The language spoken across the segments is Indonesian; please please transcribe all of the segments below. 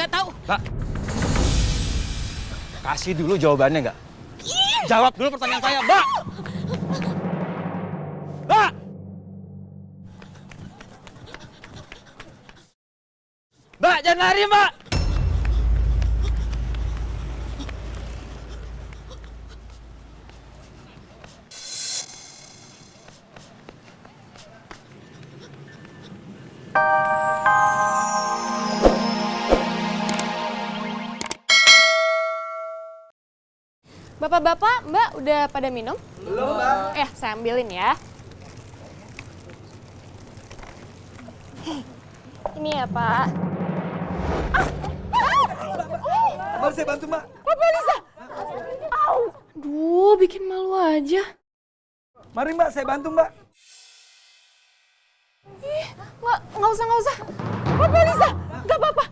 nggak tahu. Mbak, kasih dulu jawabannya nggak? Jawab dulu pertanyaan saya, Mbak! Mbak! Mbak, jangan lari, Mbak! Bapak-bapak, Mbak udah pada minum? Belum, Mbak. Saya ambilin ya. Ini ya, Pak. Mari saya bantu, Mbak. Bapak Lisa! Au! Duh, bikin malu aja. Mari, Mbak, saya bantu, Mbak. Nggak usah. Bapak Lisa, nggak apa-apa.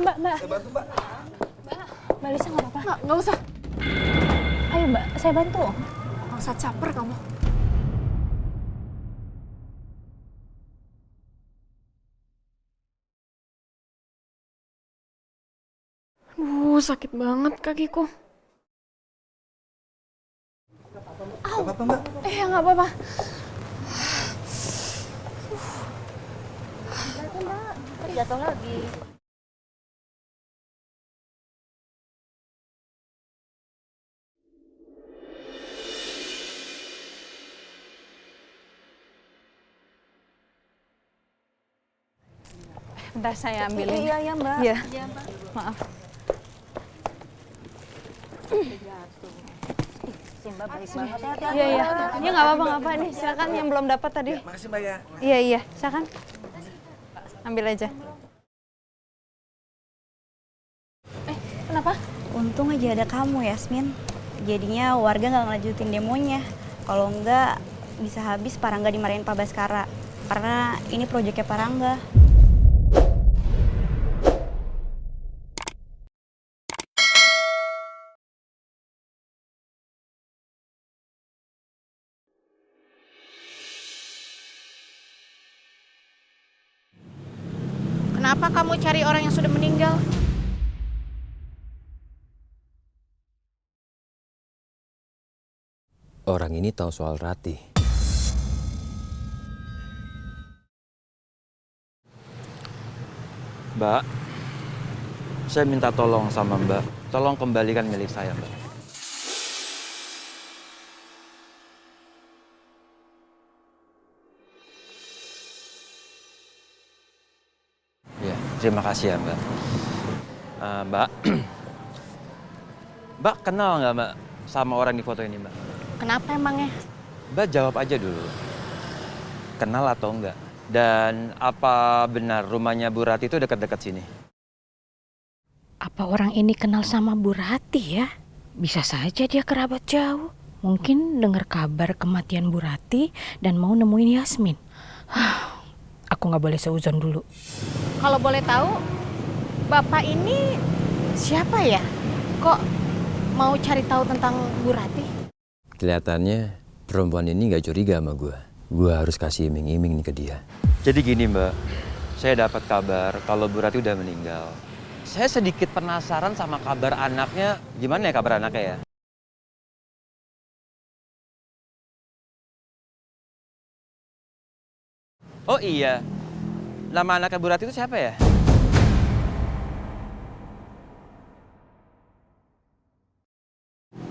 Mbak. Saya bantu, Mbak. Mbak Lisa nggak apa-apa. Nggak usah. Ayo, Mbak, saya bantu. Nggak usah caper kamu. Sakit banget kakiku. Nggak apa-apa, Mbak. Nggak apa-apa. Jatuh lagi. Bentar saya ambilin. Iya, Mbak. Iya. Maaf. Mbak baik banget. Hati-hati. Iya. Iya nggak apa-apa nih. Silakan yang belum dapat tadi. Makasih, Mbak, ya. Iya. Silakan. Ambil aja. Kenapa? Untung aja ada kamu, Yasmin. Jadinya warga nggak ngelanjutin demonya. Kalau enggak, bisa habis Parangga dimarahin Pak Baskara. Karena ini proyeknya Parangga. Kenapa kamu cari orang yang sudah meninggal? Orang ini tahu soal Ratih. Mbak, saya minta tolong sama Mbak. Tolong kembalikan milik saya, Mbak. Ya, terima kasih ya, Mbak. Mbak, Mbak kenal nggak, Mbak, sama orang di foto ini, Mbak? Kenapa emangnya? Mbak jawab aja dulu. Kenal atau enggak? Dan apa benar rumahnya Bu Rati itu dekat-dekat sini? Apa orang ini kenal sama Bu Rati ya? Bisa saja dia kerabat jauh. Mungkin dengar kabar kematian Bu Rati dan mau nemuin Yasmin. Aku nggak boleh seuzon dulu. Kalau boleh tahu, Bapak ini siapa ya? Kok mau cari tahu tentang Bu Rati? Kelihatannya perempuan ini nggak curiga sama gue. Gue harus kasih iming-iming nih ke dia. Jadi gini, Mbak, saya dapat kabar kalau Bu Rati udah meninggal. Saya sedikit penasaran sama kabar anaknya. Gimana ya kabar anaknya ya? Oh iya, nama anaknya Bu Rati itu siapa ya?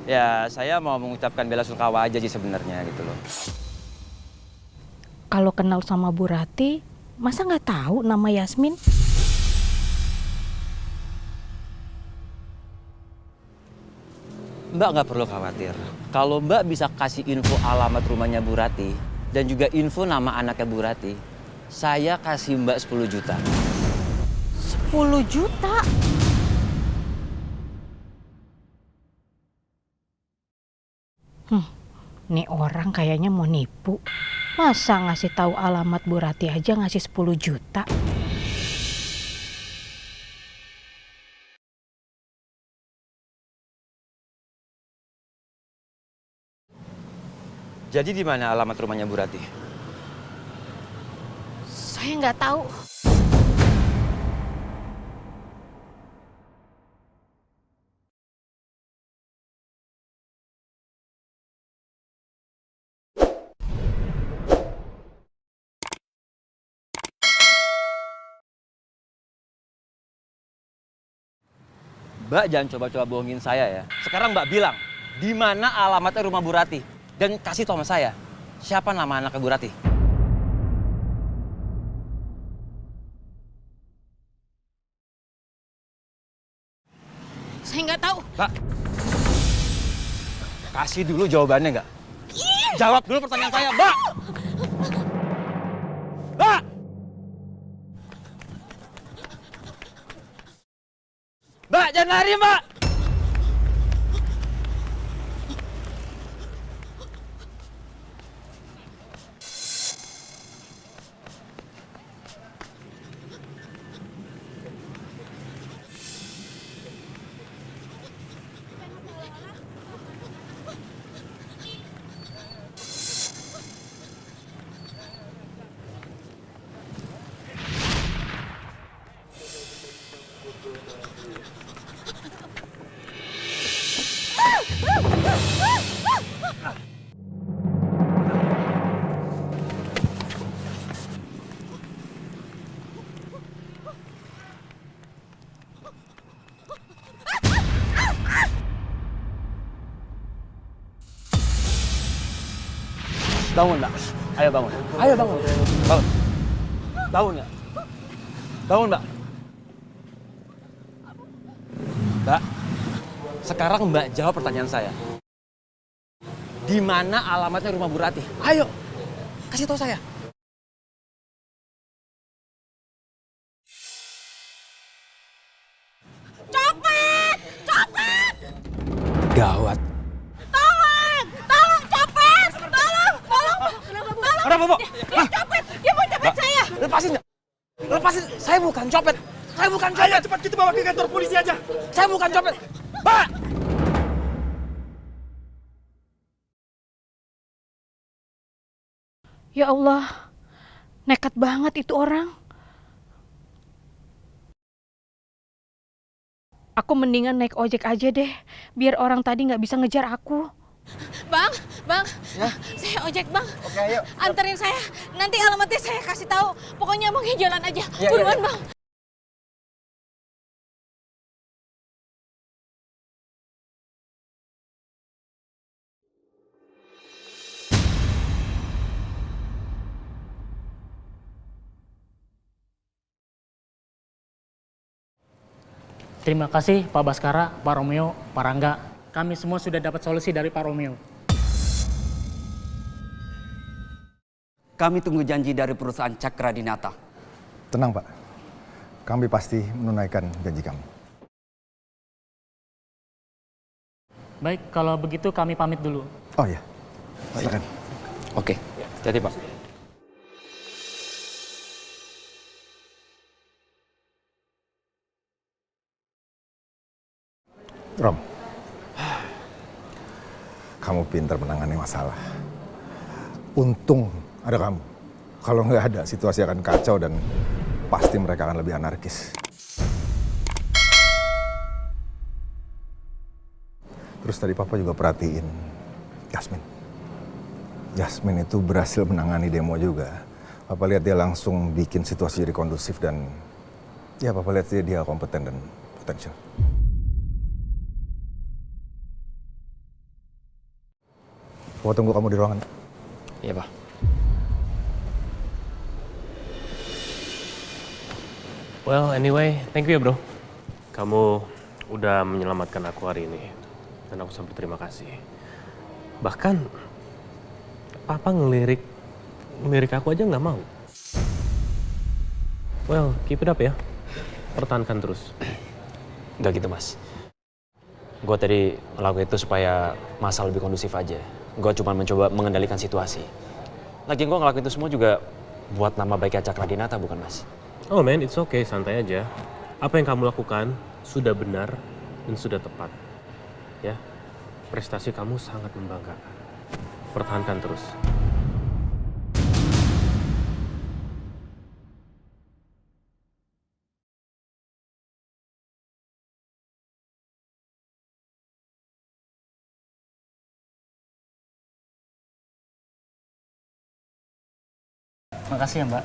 Ya, saya mau mengucapkan bela sungkawa aja sih sebenarnya gitu loh. Kalau kenal sama Bu Rati, masa nggak tahu nama Yasmin? Mbak nggak perlu khawatir. Kalau Mbak bisa kasih info alamat rumahnya Bu Rati dan juga info nama anaknya Bu Rati, saya kasih Mbak 10 juta. 10 juta? Nih orang kayaknya mau nipu. Masa ngasih tahu alamat Bu Rati aja ngasih 10 juta? Jadi di mana alamat rumahnya Bu Rati? Saya nggak tahu. Mbak jangan coba-coba bohongin saya ya. Sekarang Mbak bilang, di mana alamatnya rumah Bu Ratih? Dan kasih tahu sama saya, siapa nama anaknya Bu Ratih? Saya nggak tahu. Mbak, kasih dulu jawabannya nggak? Jawab dulu pertanyaan saya, Mbak! Mbak! Mbak, jangan lari, Mbak! Bangun, Mbak. Ayo bangun. Ayo bangun. Bangun. Bangun, Mbak. Bangun, Mbak. Mbak, sekarang Mbak jawab pertanyaan saya. Di mana alamatnya rumah Bu Ratih? Ayo, kasih tahu saya. Copet! Copet! Gawat. Tolong, copet! Tolong! Kenapa, Bu? Dia copet! Dia mau copet saya! Lepasin, nggak? Lepasin. Saya bukan copet. Saya bukan copet. Ayo cepat kita bawa ke kantor polisi aja. Saya bukan copet. Mbak! Ya Allah, nekat banget itu orang. Aku mendingan naik ojek aja deh, biar orang tadi nggak bisa ngejar aku. Bang, saya ojek bang. Oke, ayo. Anterin saya, nanti alamatnya saya kasih tahu. Pokoknya abangnya jalan aja. Iya, Buruan iya. bang. Terima kasih Pak Baskara, Pak Romeo, Pak Rangga. Kami semua sudah dapat solusi dari Pak Romeo. Kami tunggu janji dari perusahaan Cakra Dinata. Tenang Pak, kami pasti menunaikan janji kami. Baik, kalau begitu kami pamit dulu. Oh iya, silakan. Oke, jadi Pak. Rom, kamu pintar menangani masalah. Untung ada kamu. Kalau nggak ada, situasi akan kacau dan pasti mereka akan lebih anarkis. Terus tadi Papa juga perhatiin Yasmin. Yasmin itu berhasil menangani demo juga. Papa lihat dia langsung bikin situasi jadi kondusif dan ya Papa lihat dia kompeten dan potensial. Papa tunggu kamu di ruangan. Iya, Pak. Well, anyway, thank you ya, bro. Kamu udah menyelamatkan aku hari ini. Dan aku sangat berterima kasih. Bahkan, Papa ngelirik aku aja nggak mau. Well, keep it up ya. Pertahankan terus. Nggak gitu, Mas. Gue tadi ngelakuin itu supaya masalah lebih kondusif aja. Gue cuma mencoba mengendalikan situasi. Lagian gue ngelakuin itu semua juga buat nama baiknya Cakra Dinata, bukan, Mas? Oh man, it's okay, santai aja. Apa yang kamu lakukan sudah benar dan sudah tepat. Ya, prestasi kamu sangat membanggakan. Pertahankan terus. Makasih ya Mbak.